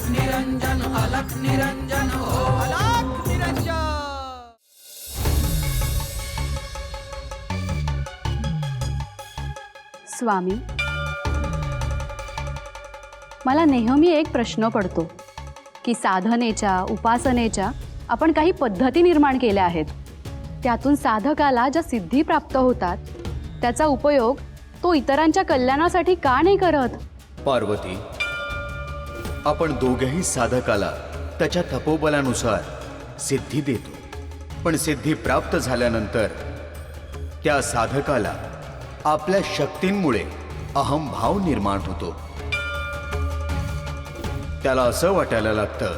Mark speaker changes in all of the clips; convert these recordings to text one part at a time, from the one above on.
Speaker 1: निरंजन अलख निरंजन हो अलख निरंजन।
Speaker 2: स्वामी, मला नेहमी एक प्रश्न पडतो की साधनेच्या उपासनेच्या आपण काही पद्धती निर्माण केल्या आहेत, त्यातून साधकाला ज्या सिद्धी प्राप्त होतात त्याचा उपयोग तो इतरांच्या कल्याणासाठी का नाही करत?
Speaker 3: पार्वती, आपण दोघेही साधकाला त्याच्या तपोबलानुसार सिद्धी देतो, पण सिद्धी प्राप्त झाल्यानंतर त्या साधकाला आपल्या शक्तींमुळे अहंभाव निर्माण होतो। त्याला असं वाटायला लागतं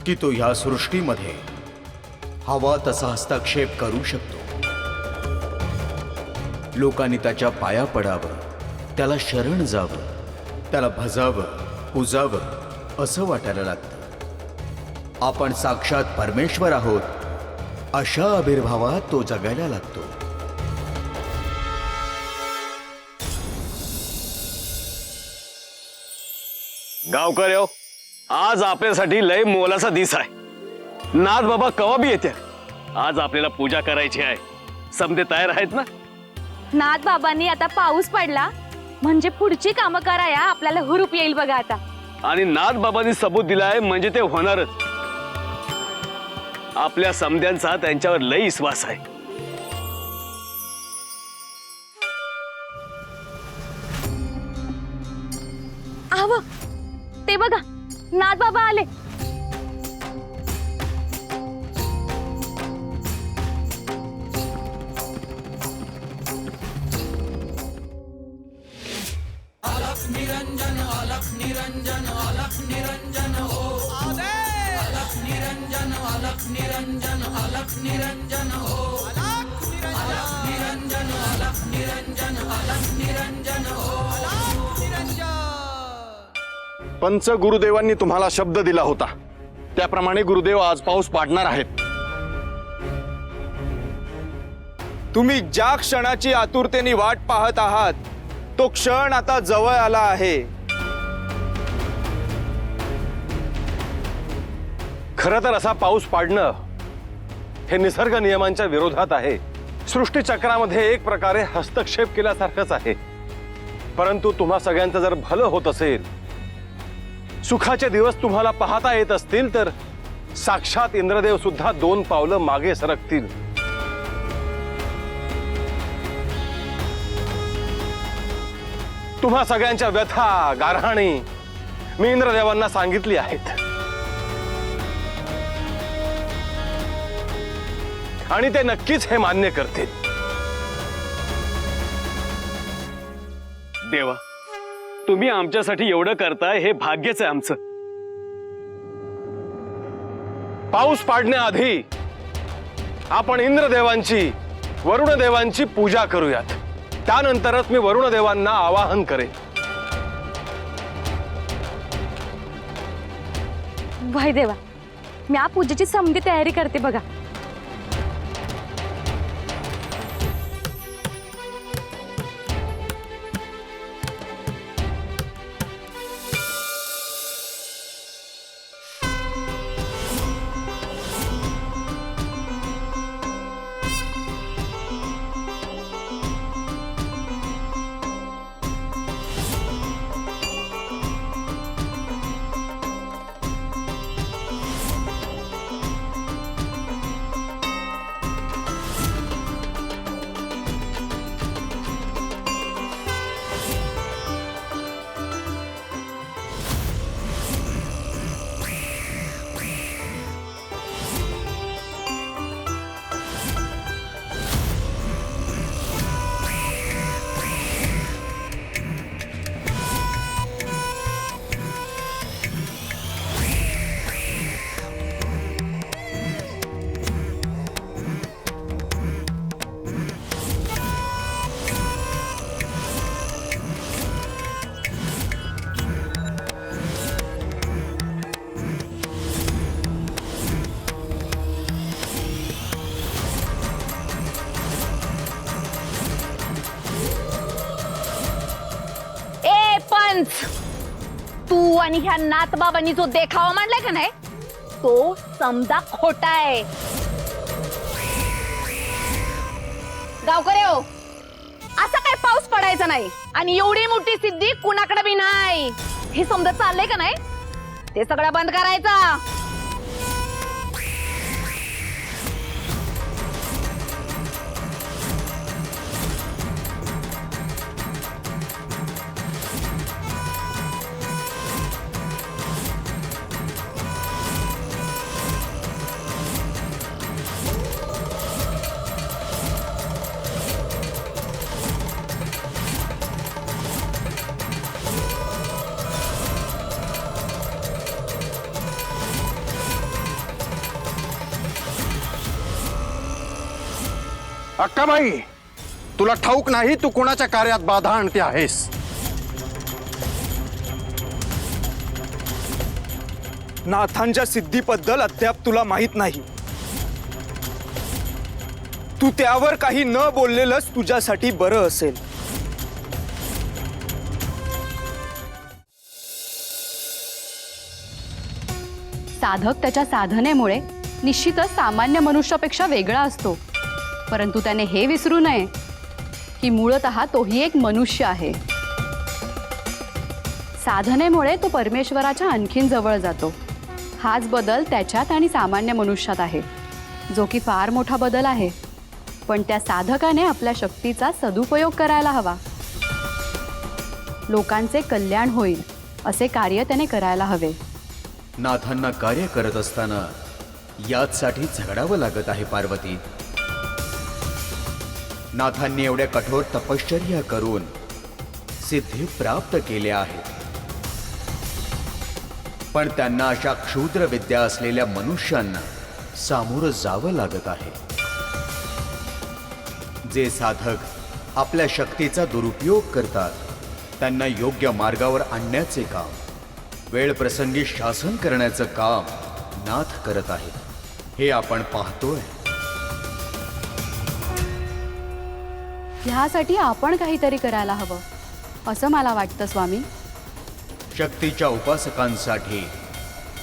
Speaker 3: की तो ह्या सृष्टीमध्ये हवा तसा हस्तक्षेप करू शकतो। लोकांनी त्याच्या पाया पडावं, त्याला शरण जावं, त्याला भजावं, पूजावं असं वाटायला लागतं। आपण साक्षात परमेश्वर आहोत अशा आविर्भावात तो जगायला लागतो।
Speaker 4: गावकर हो, आज आपल्यासाठी लय मोलाचा दिस आहे। नाथ बाबा कवा बी येते। आज आपल्याला पूजा करायची आहे। समजे तयार आहेत ना?
Speaker 5: नाथ बाबांनी आता पाऊस पडला म्हणजे पुढची कामं कराया आपल्याला हुरूप येईल बघा आता।
Speaker 4: आणि नाथ बाबांनी सबूत दिलाय म्हणजे ते होणारच। आपल्या समध्यांचा त्यांच्यावर लय विश्वास आहे।
Speaker 5: आव ते बघा, नाथ बाबा आले।
Speaker 1: अलख निरंजन अलख निरंजन अलख निरंजन हो अलख निरंजन अलख निरंजन अलख निरंजन हो अलख निरंजन अलख निरंजन अलख निरंजन हो अलख निरंजन।
Speaker 6: पंच गुरुदेवांनी तुम्हाला शब्द दिला होता त्याप्रमाणे गुरुदेव आज पाऊस पाडणार आहेत।
Speaker 7: तुम्ही ज्या क्षणाची आतुरतेने वाट पाहत आहात तो क्षण आता जवळ आला आहे।
Speaker 4: खरं तर असा पाऊस पाडणं हे निसर्ग नियमांच्या विरोधात आहे। सृष्टी चक्रामध्ये एक प्रकारे हस्तक्षेप केल्यासारखंच आहे। परंतु तुम्हा सगळ्यांचं जर भलं होत असेल, सुखाचे दिवस तुम्हाला पाहता येत असतील तर साक्षात इंद्रदेव सुद्धा 2 पावलं मागे सरकतील। तुम्हा सगळ्यांच्या व्यथा गारहाणी मी इंद्रदेवांना सांगितली आहेत आणि ते नक्कीच हे मान्य करतील। देवा, तुम्ही आमच्यासाठी एवढं करताय हे भाग्यच आहे आमचं। पाऊस पाडण्याआधी आपण इंद्रदेवांची वरुणदेवांची पूजा करूयात। त्यानंतरच मी वरुणदेवांना आवाहन करेन।
Speaker 5: वय देवा, मी पूजेची समधी तयारी करते बघा। तू आणि ह्या नाथबाबांनी जो देखावा मांडलाय का नाही तो समजा खोटा आहे. गावकरे हो, असा काय पाऊस पडायचा नाही आणि एवढी मोठी सिद्धी कुणाकडे बी नाही. हे समजा चाललंय का नाही ते सगळं बंद करायचं.
Speaker 6: अक्काबाई, तुला ठाऊक नाही तू कोणाच्या कार्यात बाधा आणते आहेस.
Speaker 7: नाथांच्या सिद्धीबद्दल अद्याप तुला माहित नाही. तू त्यावर काही न बोललेलंच तुझ्यासाठी बरं असेल.
Speaker 2: साधक त्याच्या साधनेमुळे निश्चितच सामान्य मनुष्यापेक्षा वेगळा असतो, परंतु त्याने हे विसरू नये की मूळतः तोही एक मनुष्य आहे. साधनेमुळे तो परमेश्वराच्या आणखीन जवळ जातो. हाच बदल त्याच्यात आणि सामान्य मनुष्यात आहे, जो की फार मोठा बदल आहे. पण त्या साधकाने आपल्या शक्तीचा सदुपयोग करायला हवा. लोकांचे कल्याण होईल असे कार्य त्याने करायला हवे.
Speaker 3: नाथांना कार्य करत असताना याचसाठी झगडावं लागत आहे पार्वती. नाथांनी एवढ्या कठोर तपश्चर्या करून सिद्धी प्राप्त केल्या आहेत, पण त्यांना अशा क्षुद्र विद्या असलेल्या मनुष्यांना सामोरं जावं लागत आहे. जे साधक आपल्या शक्तीचा दुरुपयोग करतात त्यांना योग्य मार्गावर आणण्याचे काम, वेळ प्रसंगी शासन करण्याचं काम नाथ करत आहेत. हे आपण पाहतोय.
Speaker 2: ह्यासाठी आपण काहीतरी करायला हवं असं मला वाटतं स्वामी.
Speaker 3: शक्तीच्या उपासकांसाठी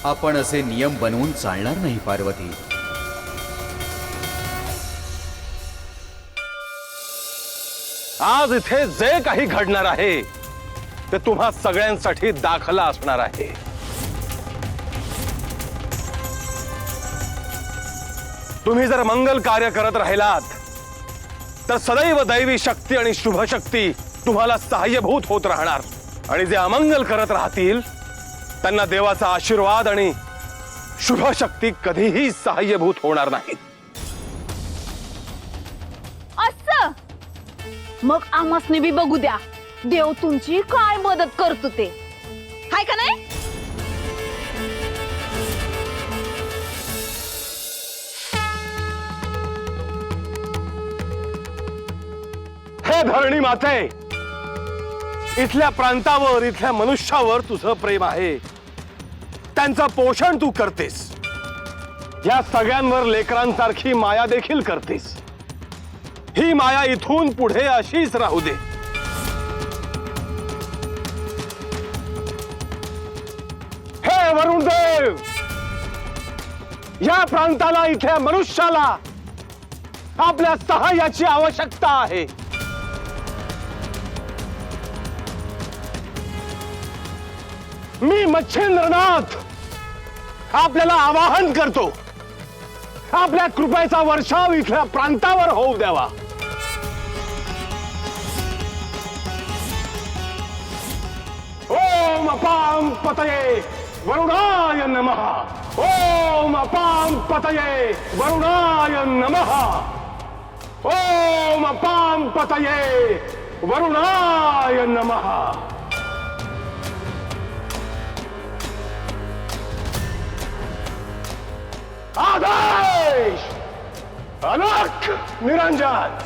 Speaker 3: आपण असे नियम बनवून चालणार नाही पार्वती.
Speaker 4: आज इथे जे काही घडणार आहे ते तुम्हा सगळ्यांसाठी दाखला असणार आहे. तुम्ही जर मंगल कार्य करत राहिलात तर सदैव दैवी शक्ती आणि शुभ शक्ती तुम्हाला सहाय्यभूत होत राहणार, आणि जे अमंगल करत राहतील त्यांना देवाचा आशीर्वाद आणि शुभ शक्ती कधीही सहाय्यभूत होणार नाहीत.
Speaker 5: असं मग आम्हासनी बी बघू द्या देव तुमची काय मदत करतो ते, हाय का नाही.
Speaker 4: हे धरणी माते, इथल्या प्रांतावर इथल्या मनुष्यावर तुझं प्रेम आहे, त्यांचं पोषण तू करतेस. या सगळ्यांवर लेकरांसारखी माया देखील करतेस. ही माया इथून पुढे अशीच राहू दे. हे वरुणदेव, या प्रांताला इथल्या मनुष्याला आपल्या सहाय्याची आवश्यकता आहे. मी मच्छिंद्रनाथ आपल्याला आवाहन करतो, आपल्या कृपेचा वर्षाव इथल्या प्रांतावर होऊ द्यावा. ओम अपां पतये वरुणाय नमः. ओम अपां पतये वरुणाय नमः. ओम अपां पतये वरुणाय नमः. आदेश अलख निरंजन.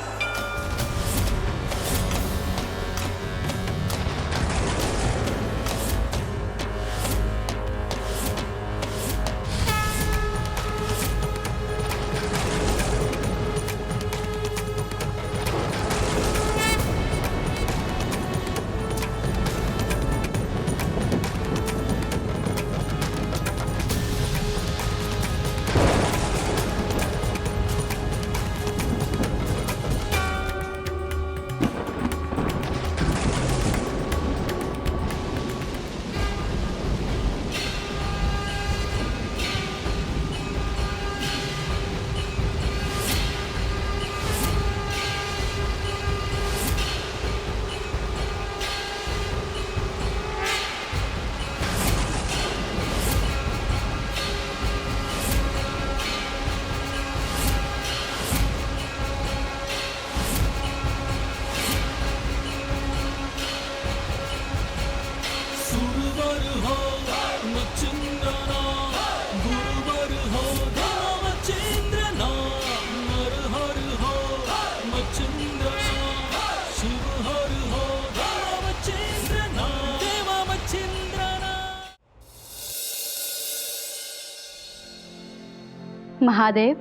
Speaker 2: महादेव,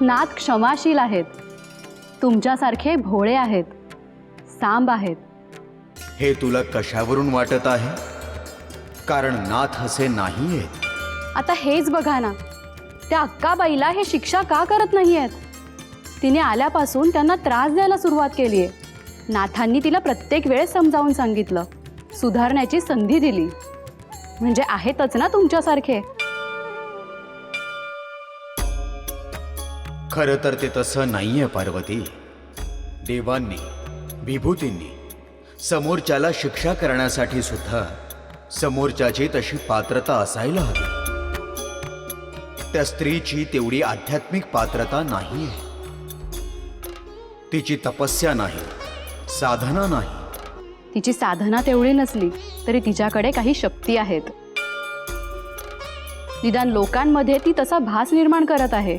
Speaker 2: नाथ क्षमाशील आहेत, तुमच्यासारखे भोळे आहेत, सांब आहेत.
Speaker 3: हे तुला कशावरून वाटत आहे? कारण नाथ असे नाही आहेत.
Speaker 2: आता हेच बघा ना, त्या अक्काबाईला हे शिक्षा का करत नाही आहेत? तिने आल्यापासून त्यांना त्रास द्यायला सुरुवात केली आहे. नाथांनी तिला प्रत्येक वेळेस समजावून सांगितलं, सुधारण्याची संधी दिली. म्हणजे आहेतच ना तुमच्यासारखे.
Speaker 3: खरं तर ते तसं नाहीये पार्वती. देवांनी, विभूतींनी समोरच्याला शिक्षा करण्यासाठी सुद्धा समोरच्याची तशी पात्रता असायला हवी. त्या स्त्रीची तेवढी आध्यात्मिक पात्रता नाहीये. तिची तपस्या नाही, साधना नाही.
Speaker 2: तिची साधना तेवढी नसली तरी तिच्याकडे काही शक्ती आहेत. निदान लोकांमध्ये ती तसा भास निर्माण करत आहे.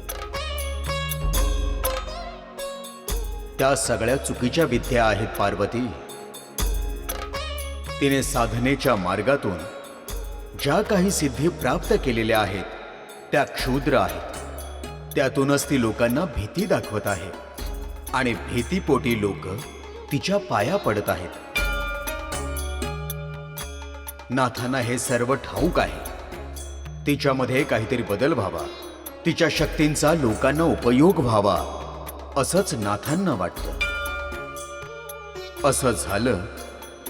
Speaker 3: त्या सगळ्या चुकीच्या विद्या आहेत पार्वती. तिने साधनेच्या मार्गातून ज्या काही सिद्धी प्राप्त केलेल्या आहेत त्या क्षुद्र आहेत. त्यातूनच ती लोकांना भीती दाखवत आहे आणि भीतीपोटी लोक तिच्या पाया पडत आहेत. नाथांना हे सर्व ठाऊक आहे. तिच्यामध्ये काहीतरी बदल व्हावा, तिच्या शक्तींचा लोकांना उपयोग व्हावा, असंच नाथांना वाटतं. असं झालं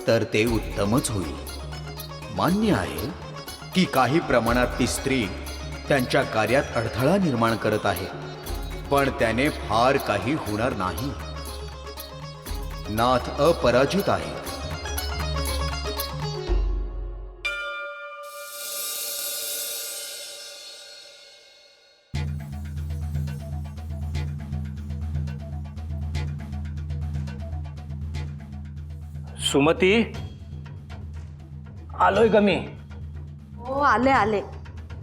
Speaker 3: तर ते उत्तमच होईल. मान्य आहे की काही प्रमाणात ती स्त्री त्यांच्या कार्यात अडथळा निर्माण करत आहे, पण त्याने फार काही होणार नाही. नाथ अपराजित आहे.
Speaker 8: सुमती, आलोय का मी?
Speaker 5: हो, आले आले.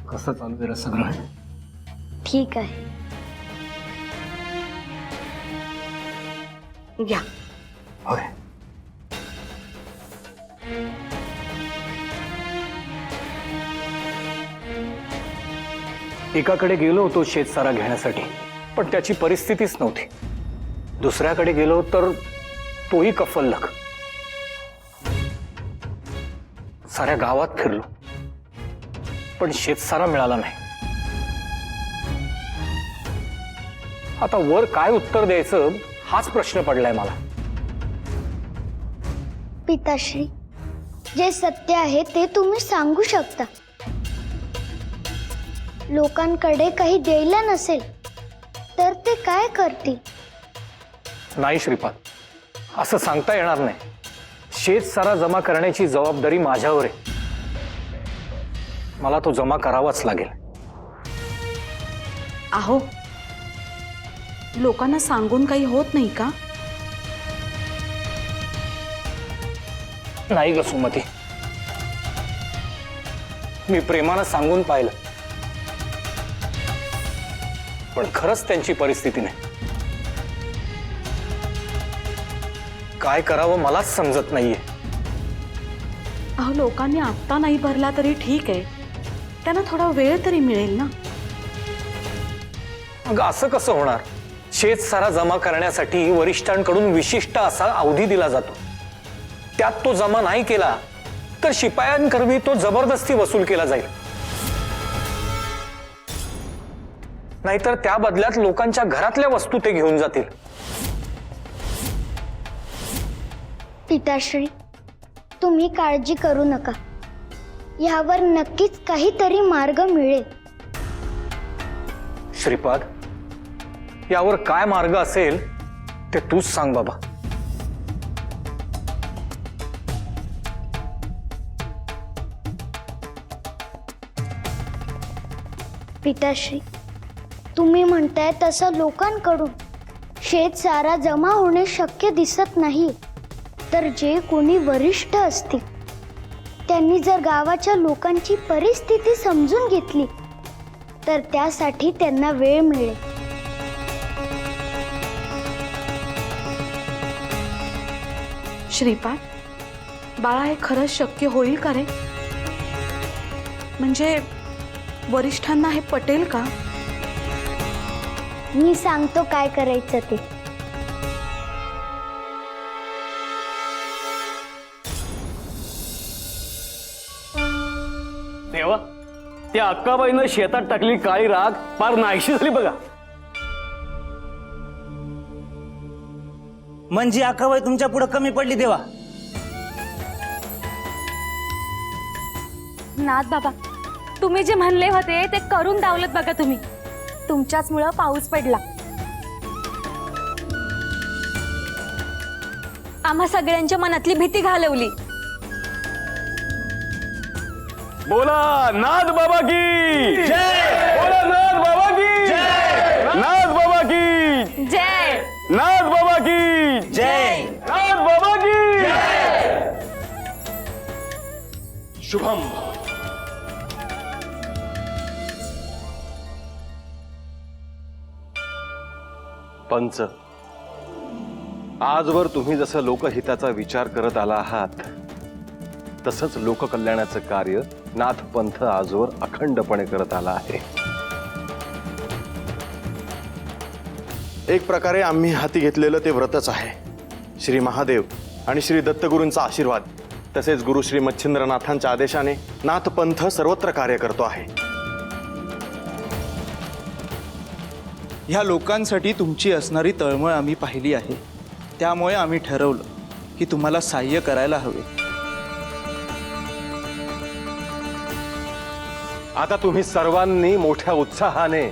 Speaker 8: कसं चालू आहे सगळं?
Speaker 5: ठीक आहे, घ्या.
Speaker 8: होय. एकाकडे गेलो होतो शेतसारा घेण्यासाठी, पण त्याची परिस्थितीच नव्हती. दुसऱ्याकडे गेलो तर तोही कफल्लक. साऱ्या गावात फिरलो पण शेतसारा मिळाला नाही. आता वर काय उत्तर द्यायचं हाच प्रश्न पडलाय मला.
Speaker 9: पिताश्री, जे सत्य आहे ते तुम्ही सांगू शकता. लोकांकडे काही द्यायला नसेल तर ते काय करतील?
Speaker 8: नाही श्रीपाद, असं सांगता येणार नाही. शेतसारा जमा करण्याची जबाबदारी माझ्यावर आहे. मला तो जमा करावाच लागेल.
Speaker 10: अहो, लोकांना सांगून काही होत नाही का?
Speaker 8: नाही ग सुमती, मी प्रेमानं सांगून पाहिलं, पण खरंच त्यांची परिस्थिती नाही. काय करावं मलाच समजत नाहीये.
Speaker 10: अहो, लोकांनी आत्ता नाही भरला तरी ठीक आहे, त्यांना थोडा वेळ तरी मिळेल ना.
Speaker 8: अगं असं कसं होणार? शेतसारा जमा करण्यासाठी वरिष्ठांकडून विशिष्ट असा अवधी दिला जातो. त्यात तो जमा नाही केला तर शिपायांकरवी तो जबरदस्ती वसूल केला जाईल. नाहीतर त्या बदल्यात लोकांच्या घरातल्या वस्तू ते घेऊन जातील.
Speaker 9: पिताश्री, तुम्ही काळजी करू नका. यावर नक्कीच काहीतरी मार्ग मिळेल.
Speaker 8: श्रीपाद, यावर काय मार्ग असेल ते तूच सांग बाबा.
Speaker 9: पिताश्री, तुम्ही म्हणताय तसं लोकांकडून शेतसारा जमा होणे शक्य दिसत नाही. तर जे कोणी वरिष्ठ असतील त्यांनी जर गावाच्या लोकांची परिस्थिती समजून घेतली तर त्यासाठी त्यांना वेळ मिळेल.
Speaker 10: श्रीपाद, बाळा, हे खरंच शक्य होईल का रे? म्हणजे वरिष्ठांना हे पटेल का?
Speaker 9: मी सांगतो काय करायचं ते.
Speaker 8: देवा, त्या अक्काबाईनं शेतात टाकली काळी राग फार नाहीशी झाली बघा.
Speaker 11: म्हणजे अक्काबाई तुमच्या पुढे कमी पडली देवा?
Speaker 10: नाथ बाबा, तुम्ही जे म्हणले होते ते करून दावलत बघा तुम्ही. तुमच्याच मुळे पाऊस पडला. आम्हा सगळ्यांच्या मनातली भीती घालवली.
Speaker 8: बोला नाथ बाबा की जय. बोला नाथ बाबा की जय. नाथ बाबा की
Speaker 10: जय.
Speaker 8: नाथ बाबा की
Speaker 11: जय.
Speaker 8: नाथ बाबा की
Speaker 4: शुभम. पंच, आजवर तुम्ही जसं लोकहिताचा विचार करत आला आहात तसंच लोककल्याणाचं कार्य नाथपंथ आजवर अखंडपणे करत आला आहे.
Speaker 6: एक प्रकारे आम्ही हाती घेतलेलं ते व्रतच आहे. श्री महादेव आणि श्री दत्तगुरूंचा आशीर्वाद तसेच गुरु श्री मच्छिंद्रनाथांच्या आदेशाने नाथपंथ सर्वत्र कार्य करतो आहे.
Speaker 7: ह्या लोकांसाठी तुमची असणारी तळमळ आम्ही पाहिली आहे. त्यामुळे आम्ही ठरवलं की तुम्हाला सहाय्य करायला हवे.
Speaker 4: आता तुम्ही सर्वांनी मोठ्या उत्साहाने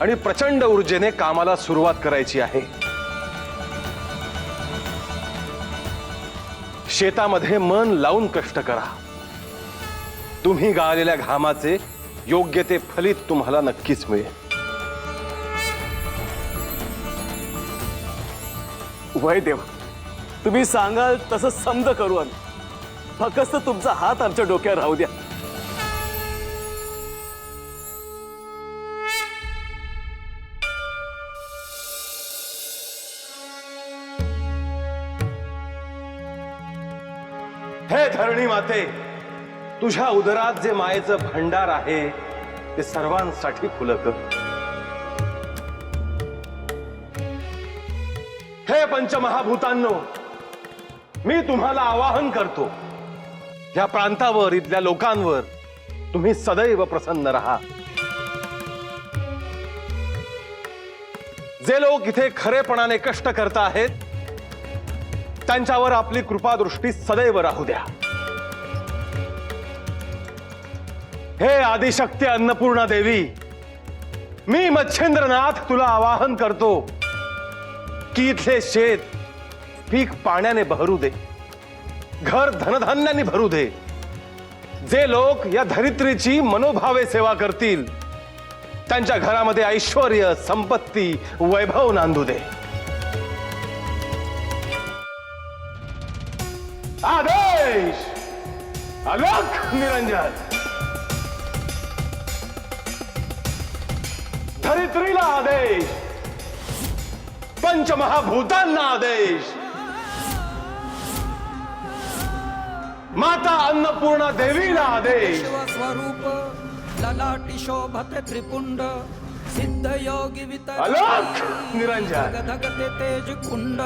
Speaker 4: आणि प्रचंड ऊर्जेने कामाला सुरुवात करायची आहे. शेतामध्ये मन लावून कष्ट करा. तुम्ही गाळलेल्या घामाचे योग्य ते फलित तुम्हाला नक्कीच मिळेल.
Speaker 8: वय देव, तुम्ही सांगाल तसं समज करू आम्ही. फक्त तुमचा हात आमच्या डोक्यावर राहू द्या.
Speaker 4: हे धरणी माते, तुझ्या उदरात जे मायेचं भंडार आहे ते सर्वांसाठी खुलं कर. हे पंचमहाभूतांनो, मी तुम्हाला आवाहन करतो, या प्रांतावर इथल्या लोकांवर तुम्ही सदैव प्रसन्न राहा. जे लोक इथे खरेपणाने कष्ट करत आहेत त्यांच्यावर आपली कृपादृष्टी सदैव राहू द्या. हे आदिशक्ती अन्नपूर्णा देवी, मी मच्छिंद्रनाथ तुला आवाहन करतो की इथले शेत पीक पाण्याने बहरू दे, घर धनधान्याने भरू दे. जे लोक या धरित्रीची मनोभावे सेवा करतील त्यांच्या घरामध्ये ऐश्वर्य, संपत्ती, वैभव नांदू दे. आदेश अलख निरंजन. धरित्रीला आदेश, पंचमहाभूतांना आदेश, माता अन्नपूर्णा देवीला आदेश.
Speaker 1: स्वरूप ललाटी शोभते त्रिपुंड सिद्ध योगी वितर
Speaker 4: अलख निरंजन.
Speaker 1: धगधगते तेज कुंड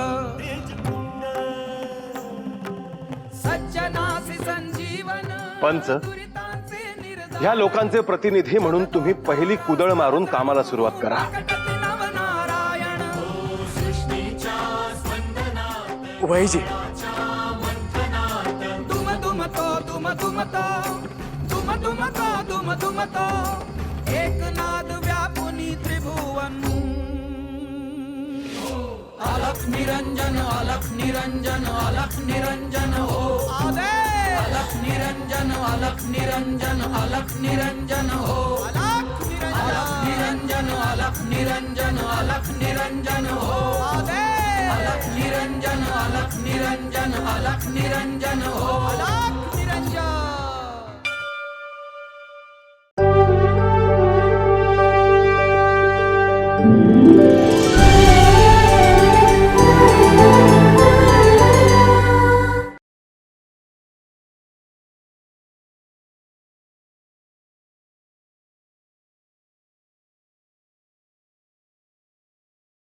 Speaker 1: सज्जनासी संजीवन.
Speaker 4: पंच,
Speaker 1: दुरितांचे निर्दार
Speaker 4: ह्या लोकांचे प्रतिनिधी म्हणून तुम्ही पहिली कुदळ मारून कामाला सुरुवात करा.
Speaker 1: कटति नवनारायण
Speaker 8: वैजी,
Speaker 1: दुम दुम तो दुम दुम तो दुम दुम तो दुम दुम तो एक नाद व्यापुनी त्रिभुवन. अलख निरंजन, अलख निरंजन, अलख निरंजन हो आदेश. अलख निरंजन, अलख निरंजन, अलख निरंजन हो. अलख निरंजन, अलख निरंजन, अलख निरंजन हो आदेश. अलख निरंजन, अलख निरंजन, अलख निरंजन हो. अलख